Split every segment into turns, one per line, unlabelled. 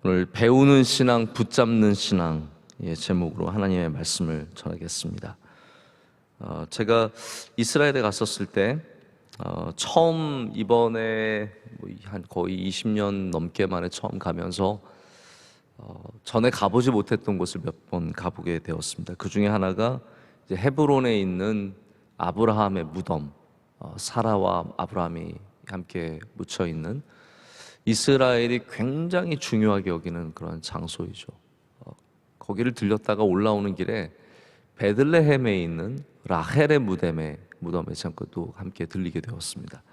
오늘 배우는 신앙, 붙잡는 신앙의 제목으로 하나님의 말씀을 전하겠습니다. 제가 이스라엘에 갔었을 때 처음 이번에 한 거의 20년 넘게 만에 처음 가면서 전에 가보지 못했던 곳을 몇 번 가보게 되었습니다. 그 중에 하나가 이제 헤브론에 있는 아브라함의 무덤, 사라와 아브라함이 함께 묻혀 있는 이스라엘이 굉장히 중요하게 여기는 그런 장소이죠. 거기를 들렸다가 올라오는 길에 베들레헴에 있는 라헬의 무덤에 잠깐 또 함께 들리게 되었습니다.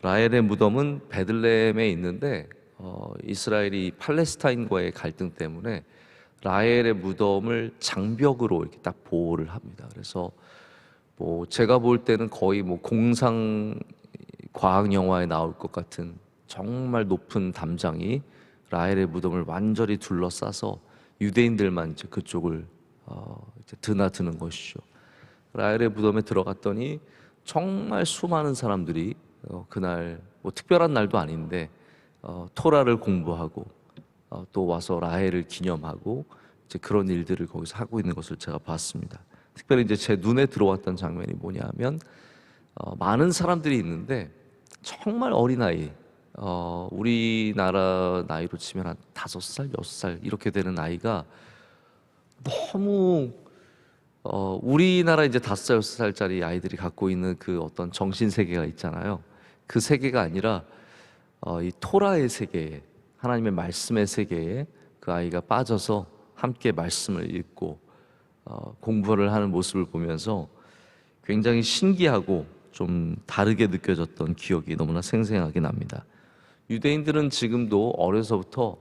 라헬의 무덤은 베들레헴에 있는데 이스라엘이 팔레스타인과의 갈등 때문에 라헬의 무덤을 장벽으로 이렇게 딱 보호를 합니다. 그래서 제가 볼 때는 거의 공상 과학 영화에 나올 것 같은 정말 높은 담장이 라헬의 무덤을 완전히 둘러싸서 유대인들만 이제 그쪽을 이제 드나드는 것이죠. 라헬의 무덤에 들어갔더니 정말 수많은 사람들이 그날 특별한 날도 아닌데 토라를 공부하고 또 와서 라헬을 기념하고 이제 그런 일들을 거기서 하고 있는 것을 제가 봤습니다. 특별히 이제 제 눈에 들어왔던 장면이 뭐냐면 많은 사람들이 있는데 정말 어린아이, 우리나라 나이로 치면 한 5살, 6살 이렇게 되는 아이가 너무 우리나라 이제 5살, 6살짜리 아이들이 갖고 있는 그 어떤 정신 세계가 있잖아요. 그 세계가 아니라 이 토라의 세계에, 하나님의 말씀의 세계에 그 아이가 빠져서 함께 말씀을 읽고 공부를 하는 모습을 보면서 굉장히 신기하고 좀 다르게 느껴졌던 기억이 너무나 생생하게 납니다. 유대인들은 지금도 어려서부터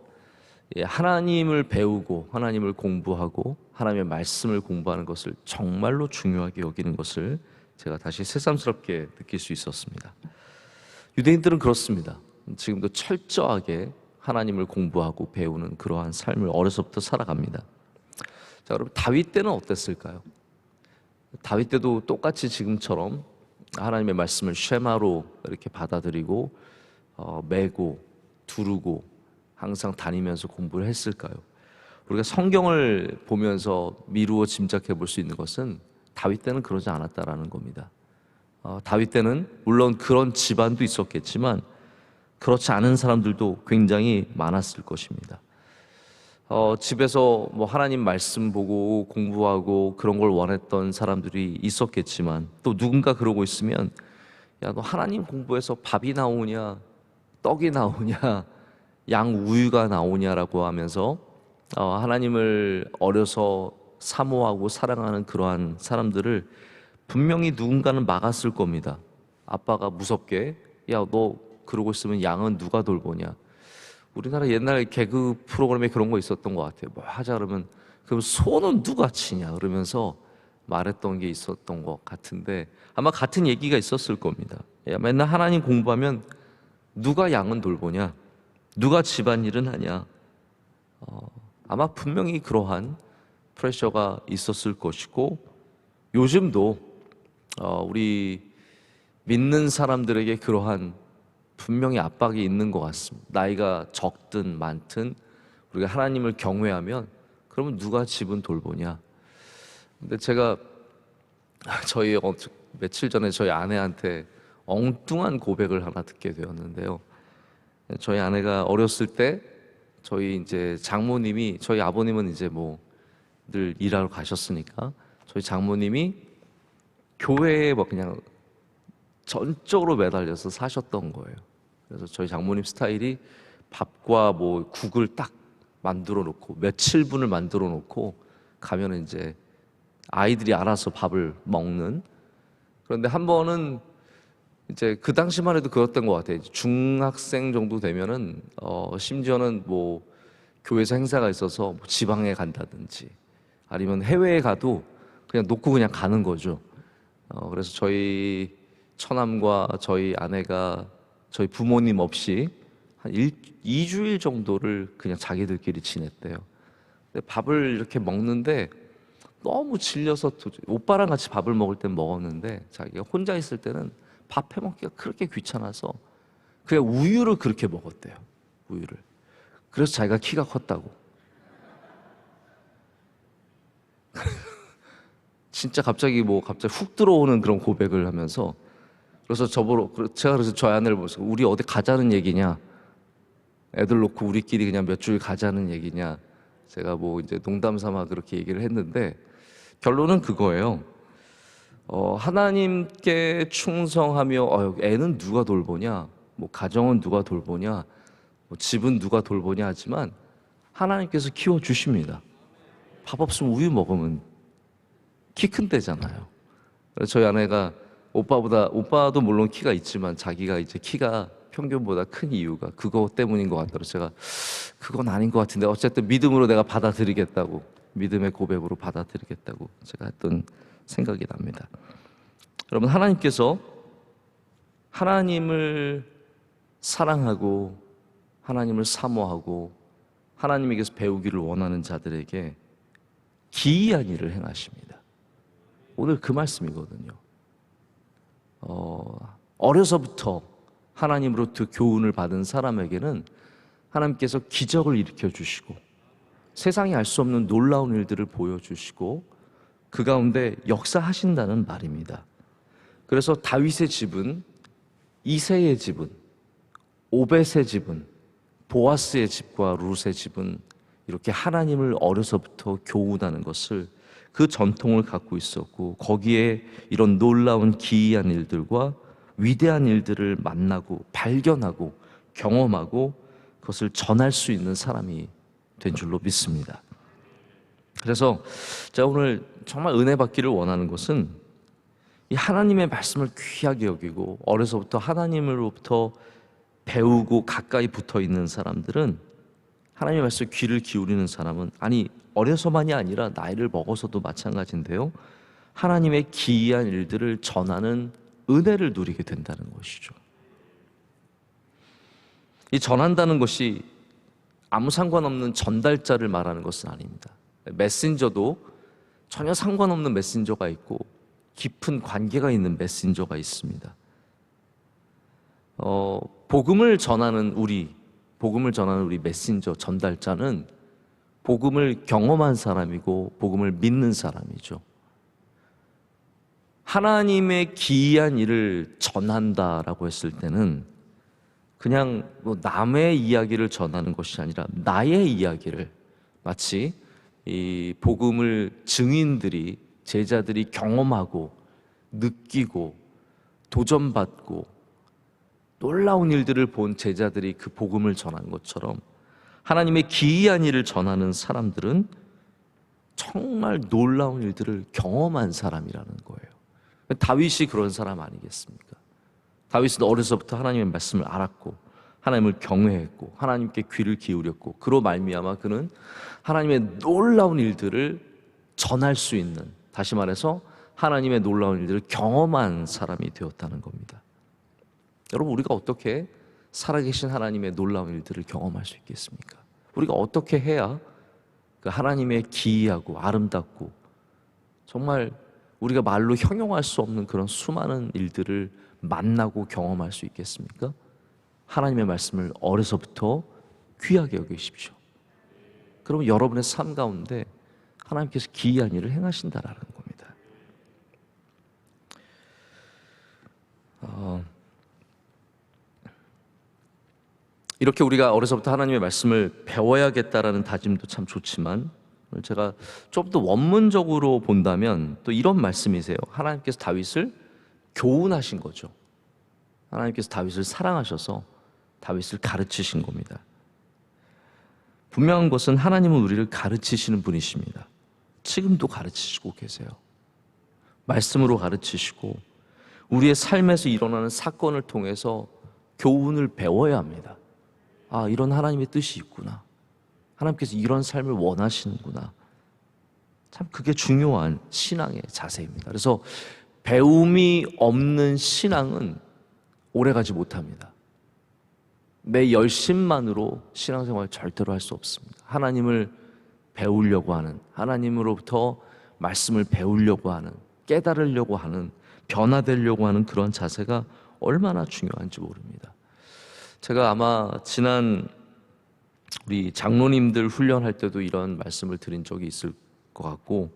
하나님을 배우고 하나님을 공부하고 하나님의 말씀을 공부하는 것을 정말로 중요하게 여기는 것을 제가 다시 새삼스럽게 느낄 수 있었습니다. 유대인들은 그렇습니다. 지금도 철저하게 하나님을 공부하고 배우는 그러한 삶을 어려서부터 살아갑니다. 자, 여러분, 다윗 때는 어땠을까요? 다윗 때도 똑같이 지금처럼 하나님의 말씀을 쉐마로 이렇게 받아들이고 메고 두르고 항상 다니면서 공부를 했을까요? 우리가 성경을 보면서 미루어 짐작해 볼 수 있는 것은 다윗 때는 그러지 않았다라는 겁니다. 다윗 때는 물론 그런 집안도 있었겠지만 그렇지 않은 사람들도 굉장히 많았을 것입니다. 집에서 하나님 말씀 보고 공부하고 그런 걸 원했던 사람들이 있었겠지만 또 누군가 그러고 있으면 야, 너 하나님 공부해서 밥이 나오냐, 떡이 나오냐, 양 우유가 나오냐라고 하면서 하나님을 어려서 사모하고 사랑하는 그러한 사람들을 분명히 누군가는 막았을 겁니다. 아빠가 무섭게 야, 너 그러고 있으면 양은 누가 돌보냐. 우리나라 옛날 개그 프로그램에 그런 거 있었던 것 같아요. 하자 그러면 그럼 소는 누가 치냐 그러면서 말했던 게 있었던 것 같은데 아마 같은 얘기가 있었을 겁니다. 야, 맨날 하나님 공부하면 누가 양은 돌보냐, 누가 집안일은 하냐. 아마 분명히 그러한 프레셔가 있었을 것이고 요즘도 우리 믿는 사람들에게 그러한 분명히 압박이 있는 것 같습니다. 나이가 적든 많든 우리가 하나님을 경외하면 그러면 누가 집은 돌보냐. 근데 제가 며칠 전에 저희 아내한테 엉뚱한 고백을 하나 듣게 되었는데요. 저희 아내가 어렸을 때 저희 이제 장모님이, 저희 아버님은 이제 늘 일하러 가셨으니까 저희 장모님이 교회에 그냥 전적으로 매달려서 사셨던 거예요. 그래서 저희 장모님 스타일이 밥과 국을 딱 만들어 놓고 며칠분을 만들어 놓고 가면 이제 아이들이 알아서 밥을 먹는. 그런데 한 번은 이제 그 당시만 해도 그랬던 것 같아요. 중학생 정도 되면은 심지어는 교회에서 행사가 있어서 지방에 간다든지 아니면 해외에 가도 그냥 놓고 그냥 가는 거죠. 그래서 저희 처남과 저희 아내가 저희 부모님 없이 한 2주일 정도를 그냥 자기들끼리 지냈대요. 근데 밥을 이렇게 먹는데 너무 질려서 오빠랑 같이 밥을 먹을 땐 먹었는데 자기가 혼자 있을 때는 밥 해먹기가 그렇게 귀찮아서 그냥 우유를 그렇게 먹었대요. 우유를. 그래서 자기가 키가 컸다고. 진짜 갑자기 훅 들어오는 그런 고백을 하면서, 그래서 제가 그래서 저 아내를 보면서 우리 어디 가자는 얘기냐? 애들 놓고 우리끼리 그냥 몇 줄 가자는 얘기냐? 제가 이제 농담 삼아 그렇게 얘기를 했는데 결론은 그거예요. 하나님께 충성하며 애는 누가 돌보냐? 가정은 누가 돌보냐? 집은 누가 돌보냐 하지만 하나님께서 키워 주십니다. 밥 없으면 우유 먹으면 키 큰대잖아요. 그래서 저희 아내가 오빠도 물론 키가 있지만 자기가 이제 키가 평균보다 큰 이유가 그거 때문인 것 같더라고요. 제가 그건 아닌 것 같은데 어쨌든 믿음으로 내가 받아들이겠다고, 믿음의 고백으로 받아들이겠다고 제가 했던 생각이 납니다. 여러분, 하나님께서 하나님을 사랑하고 하나님을 사모하고 하나님에게서 배우기를 원하는 자들에게 기이한 일을 행하십니다. 오늘 그 말씀이거든요. 어려서부터 하나님으로부터 교훈을 받은 사람에게는 하나님께서 기적을 일으켜 주시고 세상이 알 수 없는 놀라운 일들을 보여주시고 그 가운데 역사하신다는 말입니다. 그래서 다윗의 집은, 이새의 집은, 오벳의 집은, 보아스의 집과 룻의 집은 이렇게 하나님을 어려서부터 교훈하는 것을, 그 전통을 갖고 있었고 거기에 이런 놀라운 기이한 일들과 위대한 일들을 만나고 발견하고 경험하고 그것을 전할 수 있는 사람이 된 줄로 믿습니다. 그래서 제가 오늘 정말 은혜 받기를 원하는 것은 이 하나님의 말씀을 귀하게 여기고 어려서부터 하나님으로부터 배우고 가까이 붙어 있는 사람들은, 하나님의 말씀에 귀를 기울이는 사람은, 아니 어려서만이 아니라 나이를 먹어서도 마찬가지인데요, 하나님의 기이한 일들을 전하는 은혜를 누리게 된다는 것이죠. 이 전한다는 것이 아무 상관없는 전달자를 말하는 것은 아닙니다. 메신저도 전혀 상관없는 메신저가 있고 깊은 관계가 있는 메신저가 있습니다. 복음을 전하는 우리 메신저, 전달자는 복음을 경험한 사람이고 복음을 믿는 사람이죠. 하나님의 기이한 일을 전한다라고 했을 때는 그냥 남의 이야기를 전하는 것이 아니라 나의 이야기를, 마치 이 복음을 증인들이, 제자들이 경험하고 느끼고 도전받고 놀라운 일들을 본 제자들이 그 복음을 전한 것처럼 하나님의 기이한 일을 전하는 사람들은 정말 놀라운 일들을 경험한 사람이라는 거예요. 다윗이 그런 사람 아니겠습니까? 다윗은 어려서부터 하나님의 말씀을 알았고 하나님을 경외했고 하나님께 귀를 기울였고 그로 말미암아 그는 하나님의 놀라운 일들을 전할 수 있는, 다시 말해서 하나님의 놀라운 일들을 경험한 사람이 되었다는 겁니다. 여러분, 우리가 어떻게 살아계신 하나님의 놀라운 일들을 경험할 수 있겠습니까? 우리가 어떻게 해야 그 하나님의 기이하고 아름답고 정말 우리가 말로 형용할 수 없는 그런 수많은 일들을 만나고 경험할 수 있겠습니까? 하나님의 말씀을 어려서부터 귀하게 여기십시오. 그러면 여러분의 삶 가운데 하나님께서 기이한 일을 행하신다라는 겁니다. 이렇게 우리가 어려서부터 하나님의 말씀을 배워야겠다라는 다짐도 참 좋지만, 제가 좀 더 원문적으로 본다면 또 이런 말씀이세요. 하나님께서 다윗을 교훈하신 거죠. 하나님께서 다윗을 사랑하셔서 다윗을 가르치신 겁니다. 분명한 것은 하나님은 우리를 가르치시는 분이십니다. 지금도 가르치시고 계세요. 말씀으로 가르치시고 우리의 삶에서 일어나는 사건을 통해서 교훈을 배워야 합니다. 아, 이런 하나님의 뜻이 있구나. 하나님께서 이런 삶을 원하시는구나. 참 그게 중요한 신앙의 자세입니다. 그래서 배움이 없는 신앙은 오래가지 못합니다. 내 열심만으로 신앙생활 절대로 할 수 없습니다. 하나님을 배우려고 하는, 하나님으로부터 말씀을 배우려고 하는, 깨달으려고 하는, 변화되려고 하는 그런 자세가 얼마나 중요한지 모릅니다. 제가 아마 지난 우리 장로님들 훈련할 때도 이런 말씀을 드린 적이 있을 것 같고,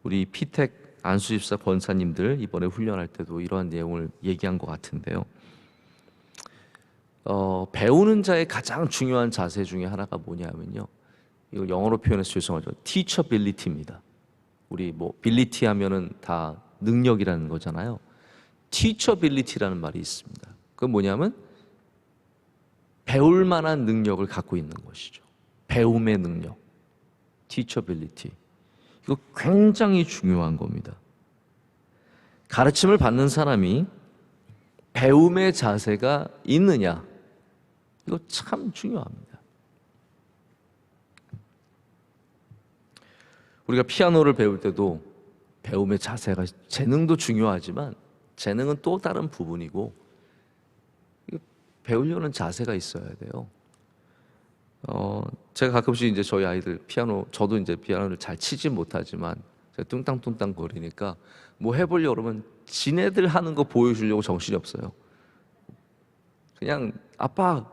우리 피택 안수집사 권사님들 이번에 훈련할 때도 이러한 내용을 얘기한 것 같은데요. 배우는 자의 가장 중요한 자세 중에 하나가 뭐냐면요, 이거 영어로 표현해서 죄송하죠, teachability입니다. 우리 뭐 ability 하면은 다 능력이라는 거잖아요. teachability라는 말이 있습니다. 그건 뭐냐면 배울 만한 능력을 갖고 있는 것이죠. 배움의 능력, teachability. 이거 굉장히 중요한 겁니다. 가르침을 받는 사람이 배움의 자세가 있느냐, 이거 참 중요합니다. 우리가 피아노를 배울 때도 배움의 자세가, 재능도 중요하지만 재능은 또 다른 부분이고, 배우려는 자세가 있어야 돼요. 제가 가끔씩 이제 저희 아이들 피아노, 저도 이제 피아노를 잘 치지 못하지만 제가 뚱땅뚱땅 거리니까 뭐 해보려고 그러면 지네들 하는 거 보여주려고 정신이 없어요. 그냥 아빠,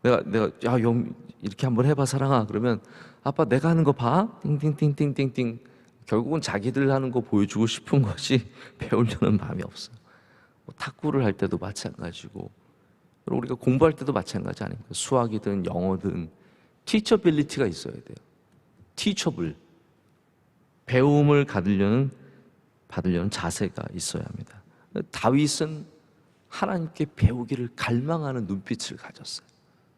내가 야, 영 이렇게 한번 해봐 사랑아. 그러면 아빠 내가 하는 거 봐. 띵띵띵띵띵띵. 결국은 자기들 하는 거 보여주고 싶은 것이 배우려는 마음이 없어요. 뭐 탁구를 할 때도 마찬가지고, 그리고 우리가 공부할 때도 마찬가지 아닙니까? 수학이든 영어든 teachability가 있어야 돼요. teachable, 배움을 받으려는 자세가 있어야 합니다. 다윗은 하나님께 배우기를 갈망하는 눈빛을 가졌어요.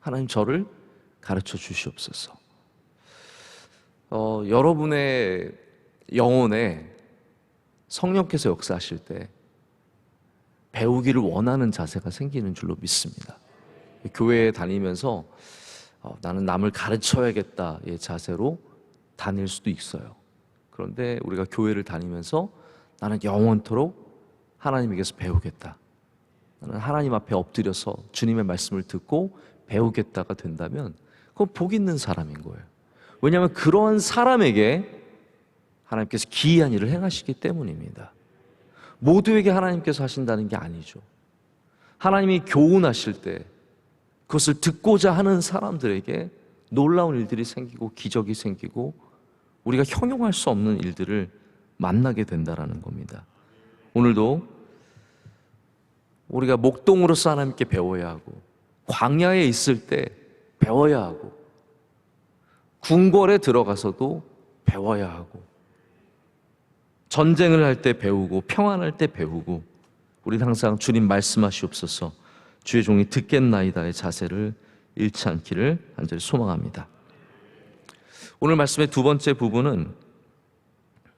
하나님, 저를 가르쳐 주시옵소서. 여러분의 영혼에 성령께서 역사하실 때 배우기를 원하는 자세가 생기는 줄로 믿습니다. 교회에 다니면서 나는 남을 가르쳐야겠다의 자세로 다닐 수도 있어요. 그런데 우리가 교회를 다니면서 나는 영원토록 하나님에게서 배우겠다, 나는 하나님 앞에 엎드려서 주님의 말씀을 듣고 배우겠다가 된다면 그건 복 있는 사람인 거예요. 왜냐하면 그러한 사람에게 하나님께서 기이한 일을 행하시기 때문입니다. 모두에게 하나님께서 하신다는 게 아니죠. 하나님이 교훈하실 때 그것을 듣고자 하는 사람들에게 놀라운 일들이 생기고 기적이 생기고 우리가 형용할 수 없는 일들을 만나게 된다는 겁니다. 오늘도 우리가 목동으로서 하나님께 배워야 하고, 광야에 있을 때 배워야 하고, 궁궐에 들어가서도 배워야 하고, 전쟁을 할 때 배우고, 평안할 때 배우고, 우리는 항상 주님 말씀하시옵소서, 주의 종이 듣겠나이다의 자세를 잃지 않기를 간절히 소망합니다. 오늘 말씀의 두 번째 부분은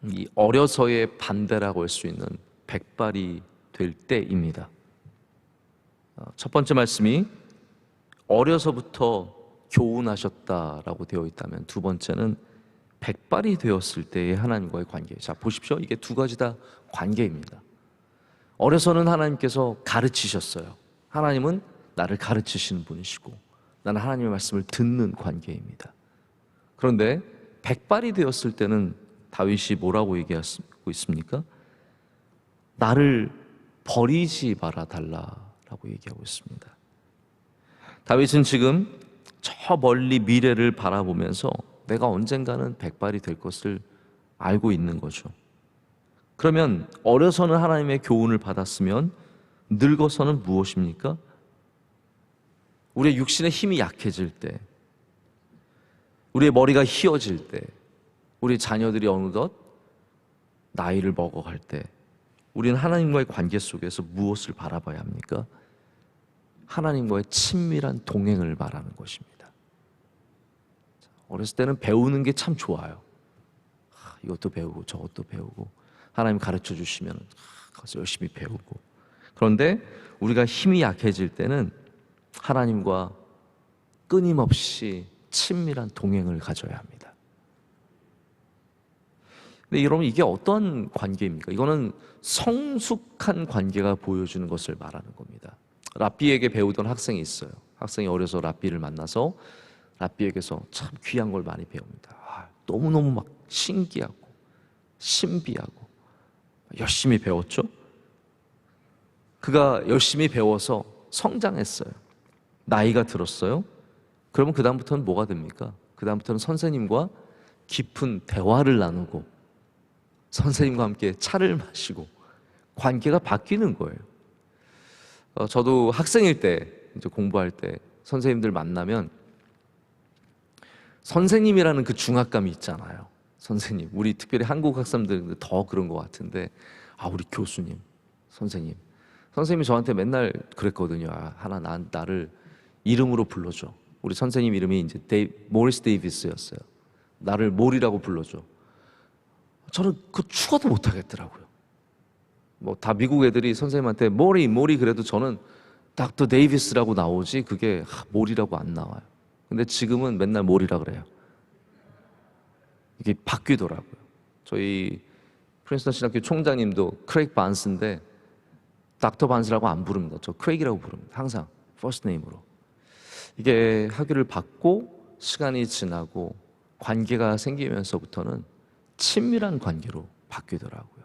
이 어려서의 반대라고 할 수 있는 백발이 될 때입니다. 첫 번째 말씀이 어려서부터 교훈하셨다라고 되어 있다면, 두 번째는 백발이 되었을 때의 하나님과의 관계. 자, 보십시오. 이게 두 가지 다 관계입니다. 어려서는 하나님께서 가르치셨어요. 하나님은 나를 가르치시는 분이시고 나는 하나님의 말씀을 듣는 관계입니다. 그런데 백발이 되었을 때는 다윗이 뭐라고 얘기하고 있습니까? 나를 버리지 말아 달라라고 얘기하고 있습니다. 다윗은 지금 저 멀리 미래를 바라보면서 내가 언젠가는 백발이 될 것을 알고 있는 거죠. 그러면 어려서는 하나님의 교훈을 받았으면 늙어서는 무엇입니까? 우리의 육신의 힘이 약해질 때, 우리의 머리가 희어질 때, 우리 자녀들이 어느덧 나이를 먹어갈 때, 우리는 하나님과의 관계 속에서 무엇을 바라봐야 합니까? 하나님과의 친밀한 동행을 말하는 것입니다. 어렸을 때는 배우는 게 참 좋아요. 이것도 배우고 저것도 배우고, 하나님 가르쳐 주시면 가서 열심히 배우고. 그런데 우리가 힘이 약해질 때는 하나님과 끊임없이 친밀한 동행을 가져야 합니다. 근데 여러분, 이게 어떤 관계입니까? 이거는 성숙한 관계가 보여주는 것을 말하는 겁니다. 랍비에게 배우던 학생이 있어요. 학생이 어려서 랍비를 만나서 랍비에게서 참 귀한 걸 많이 배웁니다. 너무너무 막 신기하고 신비하고 열심히 배웠죠. 그가 열심히 배워서 성장했어요. 나이가 들었어요. 그러면 그 다음부터는 뭐가 됩니까? 그 다음부터는 선생님과 깊은 대화를 나누고 선생님과 함께 차를 마시고 관계가 바뀌는 거예요. 저도 학생일 때 이제 공부할 때 선생님들 만나면 선생님이라는 그 중압감이 있잖아요. 선생님, 우리 특별히 한국 학생들은 더 그런 것 같은데, 우리 교수님, 선생님이 저한테 맨날 그랬거든요. 나를 이름으로 불러줘. 우리 선생님 이름이 이제 모리스 데이비스였어요. 나를 모리라고 불러줘. 저는 그 죽어도 못하겠더라고요. 뭐 다 미국 애들이 선생님한테 모리 그래도 저는 닥터 데이비스라고 나오지 그게 모리라고 안 나와요. 근데 지금은 맨날 모리라 그래요. 이게 바뀌더라고요. 저희 프린스턴 신학교 총장님도 크레이크 반스인데 닥터 반스라고 안 부릅니다. 저 크레이크라고 부릅니다. 항상 퍼스트 네임으로. 이게 학위를 받고 시간이 지나고 관계가 생기면서부터는 친밀한 관계로 바뀌더라고요.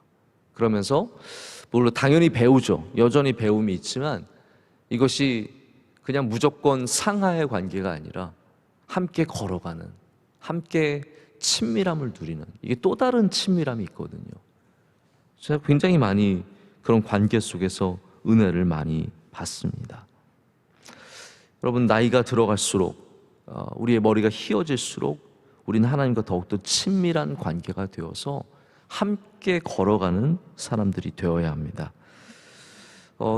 그러면서 물론 당연히 배우죠. 여전히 배움이 있지만 이것이 그냥 무조건 상하의 관계가 아니라 함께 걸어가는, 함께 친밀함을 누리는, 이게 또 다른 친밀함이 있거든요. 제가 굉장히 많이 그런 관계 속에서 은혜를 많이 받습니다. 여러분, 나이가 들어갈수록 우리의 머리가 희어질수록 우리는 하나님과 더욱더 친밀한 관계가 되어서 함께 걸어가는 사람들이 되어야 합니다.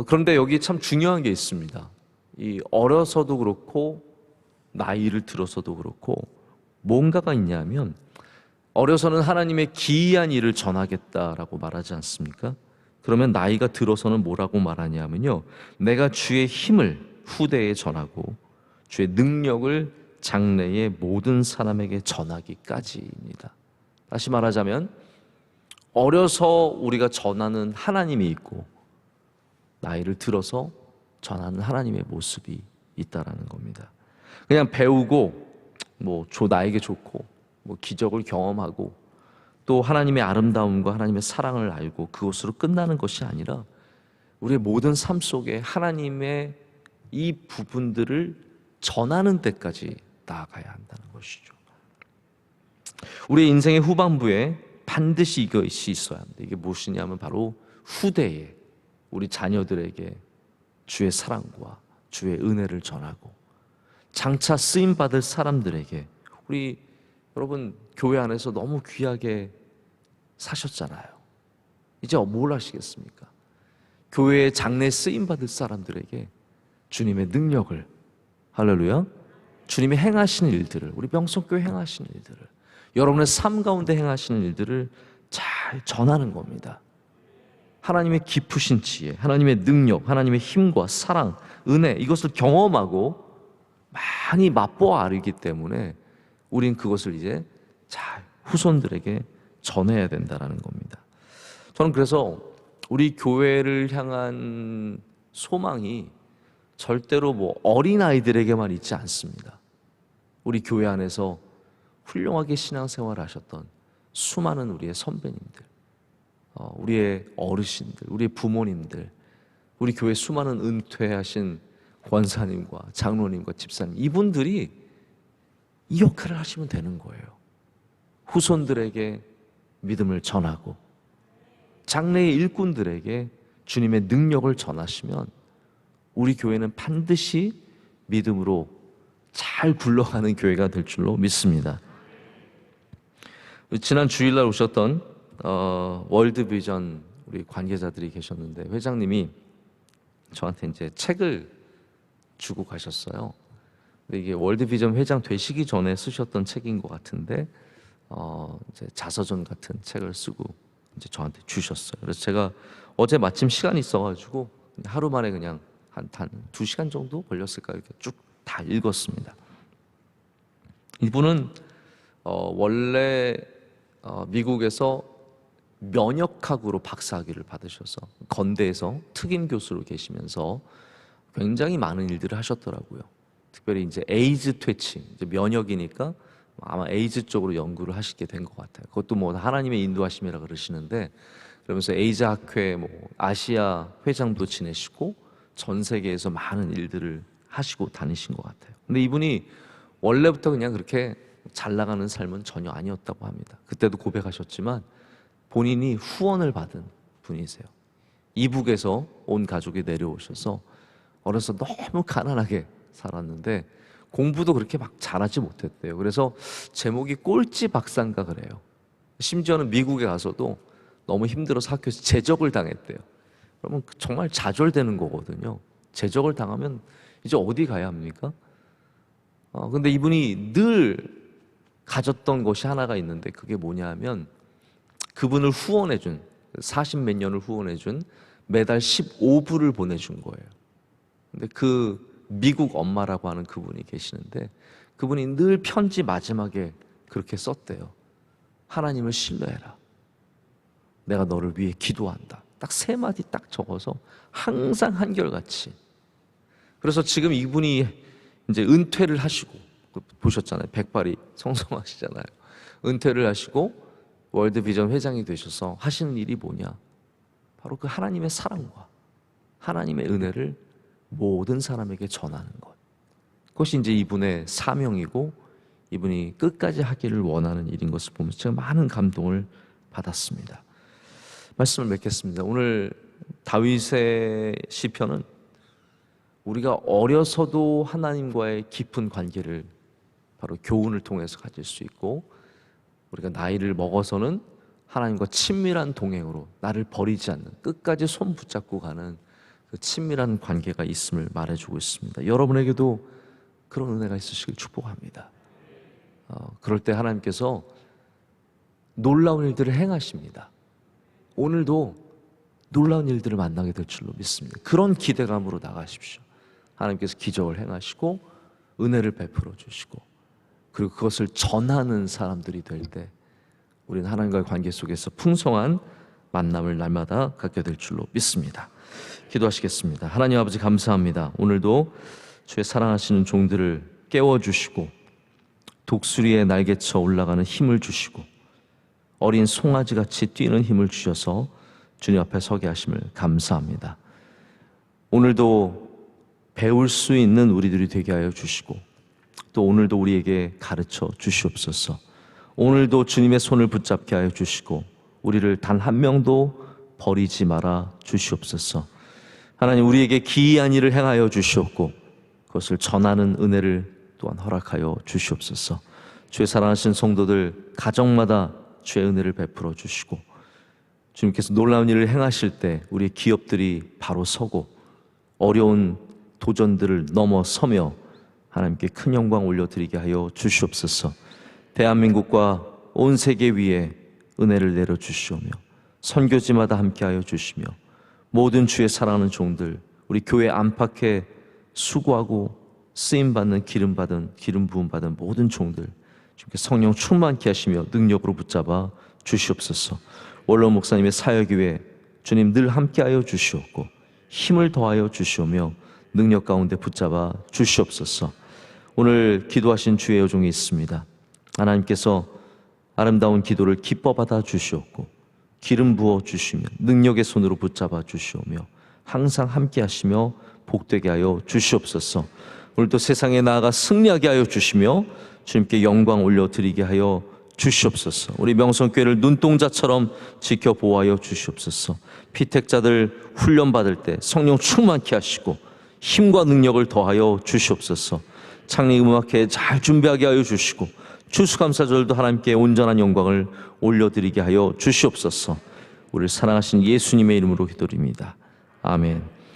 그런데 여기 참 중요한 게 있습니다. 이 어려서도 그렇고 나이를 들어서도 그렇고 뭔가가 있냐면, 어려서는 하나님의 기이한 일을 전하겠다라고 말하지 않습니까? 그러면 나이가 들어서는 뭐라고 말하냐면요, 내가 주의 힘을 후대에 전하고 주의 능력을 장래의 모든 사람에게 전하기까지입니다. 다시 말하자면 어려서 우리가 전하는 하나님이 있고 나이를 들어서 전하는 하나님의 모습이 있다라는 겁니다. 그냥 배우고 나에게 좋고 기적을 경험하고 또 하나님의 아름다움과 하나님의 사랑을 알고 그것으로 끝나는 것이 아니라 우리의 모든 삶 속에 하나님의 이 부분들을 전하는 데까지 나아가야 한다는 것이죠. 우리의 인생의 후반부에 반드시 이것이 있어야 합니다. 이게 무엇이냐면 바로 후대에 우리 자녀들에게 주의 사랑과 주의 은혜를 전하고 장차 쓰임받을 사람들에게, 우리 여러분 교회 안에서 너무 귀하게 사셨잖아요. 이제 뭘 하시겠습니까? 교회의 장래 쓰임받을 사람들에게 주님의 능력을, 할렐루야, 주님이 행하시는 일들을, 우리 명성교회 행하시는 일들을, 여러분의 삶 가운데 행하시는 일들을 잘 전하는 겁니다. 하나님의 깊으신 지혜, 하나님의 능력, 하나님의 힘과 사랑, 은혜, 이것을 경험하고 많이 맛보아 알기 때문에 우린 그것을 이제 잘 후손들에게 전해야 된다는 겁니다. 저는 그래서 우리 교회를 향한 소망이 절대로 어린아이들에게만 있지 않습니다. 우리 교회 안에서 훌륭하게 신앙생활을 하셨던 수많은 우리의 선배님들, 우리의 어르신들, 우리의 부모님들, 우리 교회 수많은 은퇴하신 권사님과 장로님과 집사님, 이분들이 이 역할을 하시면 되는 거예요. 후손들에게 믿음을 전하고 장래의 일꾼들에게 주님의 능력을 전하시면 우리 교회는 반드시 믿음으로 잘 굴러가는 교회가 될 줄로 믿습니다. 지난 주일날 오셨던 월드비전 우리 관계자들이 계셨는데 회장님이 저한테 이제 책을 주고 가셨어요. 근데 이게 월드비전 회장 되시기 전에 쓰셨던 책인 것 같은데 이제 자서전 같은 책을 쓰고 이제 저한테 주셨어요. 그래서 제가 어제 마침 시간이 있어가지고 하루 만에 그냥 한 2시간 정도 걸렸을까 이렇게 쭉 다 읽었습니다. 이분은 원래 미국에서 면역학으로 박사학위를 받으셔서 건대에서 특임 교수로 계시면서 굉장히 많은 일들을 하셨더라고요. 특별히 이제 에이즈 퇴치, 이제 면역이니까 아마 에이즈 쪽으로 연구를 하시게 된 것 같아요. 그것도 하나님의 인도하심이라 그러시는데, 그러면서 에이즈 학회 아시아 회장도 지내시고 전 세계에서 많은 일들을 하시고 다니신 것 같아요. 근데 이분이 원래부터 그냥 그렇게 잘 나가는 삶은 전혀 아니었다고 합니다. 그때도 고백하셨지만 본인이 후원을 받은 분이세요. 이북에서 온 가족이 내려오셔서 어려서 너무 가난하게 살았는데 공부도 그렇게 막 잘하지 못했대요. 그래서 제목이 꼴찌 박사인가 그래요. 심지어는 미국에 가서도 너무 힘들어서 학교에서 제적을 당했대요. 그러면 정말 좌절되는 거거든요. 제적을 당하면 이제 어디 가야 합니까? 근데 이분이 늘 가졌던 것이 하나가 있는데 그게 뭐냐 하면 그분을 후원해준 40몇 년을 후원해준 매달 15불을 보내준 거예요. 근데 그 미국 엄마라고 하는 그분이 계시는데 그분이 늘 편지 마지막에 그렇게 썼대요. 하나님을 신뢰해라. 내가 너를 위해 기도한다. 딱 3마디 딱 적어서 항상 한결같이. 그래서 지금 이분이 이제 은퇴를 하시고 보셨잖아요. 백발이 성성하시잖아요. 은퇴를 하시고 월드비전 회장이 되셔서 하시는 일이 뭐냐? 바로 그 하나님의 사랑과 하나님의 은혜를 모든 사람에게 전하는 것. 그것이 이제 이분의 사명이고 이분이 끝까지 하기를 원하는 일인 것을 보면서 제가 많은 감동을 받았습니다. 말씀을 맺겠습니다. 오늘 다윗의 시편은 우리가 어려서도 하나님과의 깊은 관계를 바로 교훈을 통해서 가질 수 있고 우리가 나이를 먹어서는 하나님과 친밀한 동행으로 나를 버리지 않는 끝까지 손 붙잡고 가는 그 친밀한 관계가 있음을 말해주고 있습니다. 여러분에게도 그런 은혜가 있으시길 축복합니다. 그럴 때 하나님께서 놀라운 일들을 행하십니다. 오늘도 놀라운 일들을 만나게 될 줄로 믿습니다. 그런 기대감으로 나가십시오. 하나님께서 기적을 행하시고 은혜를 베풀어 주시고 그리고 그것을 전하는 사람들이 될 때 우리는 하나님과의 관계 속에서 풍성한 만남을 날마다 갖게 될 줄로 믿습니다. 기도하시겠습니다. 하나님 아버지 감사합니다. 오늘도 주의 사랑하시는 종들을 깨워주시고 독수리의 날개쳐 올라가는 힘을 주시고 어린 송아지같이 뛰는 힘을 주셔서 주님 앞에 서게 하심을 감사합니다. 오늘도 배울 수 있는 우리들이 되게 하여 주시고 또 오늘도 우리에게 가르쳐 주시옵소서. 오늘도 주님의 손을 붙잡게 하여 주시고 우리를 단 한 명도 버리지 말아 주시옵소서. 하나님 우리에게 기이한 일을 행하여 주시옵고 그것을 전하는 은혜를 또한 허락하여 주시옵소서. 주의 사랑하신 성도들 가정마다 주의 은혜를 베풀어 주시고 주님께서 놀라운 일을 행하실 때 우리의 기업들이 바로 서고 어려운 도전들을 넘어서며 하나님께 큰 영광 올려드리게 하여 주시옵소서. 대한민국과 온 세계 위에 은혜를 내려주시오며 선교지마다 함께하여 주시며 모든 주의 사랑하는 종들 우리 교회 안팎에 수고하고 쓰임받는 기름 부음 받은 모든 종들 주님께 성령 충만케 하시며 능력으로 붙잡아 주시옵소서. 원로 목사님의 사역 위에 주님 늘 함께하여 주시옵고 힘을 더하여 주시오며 능력 가운데 붙잡아 주시옵소서. 오늘 기도하신 주의 여종이 있습니다. 하나님께서 아름다운 기도를 기뻐 받아 주시옵고 기름 부어 주시며 능력의 손으로 붙잡아 주시오며 항상 함께 하시며 복되게 하여 주시옵소서. 오늘도 세상에 나아가 승리하게 하여 주시며 주님께 영광 올려드리게 하여 주시옵소서. 우리 명성교회를 눈동자처럼 지켜 보호하여 주시옵소서. 피택자들 훈련받을 때 성령 충만케 하시고 힘과 능력을 더하여 주시옵소서. 창립음악회 잘 준비하게 하여 주시고 추수감사절도 하나님께 온전한 영광을 올려드리게 하여 주시옵소서. 우리를 사랑하신 예수님의 이름으로 기도드립니다. 아멘.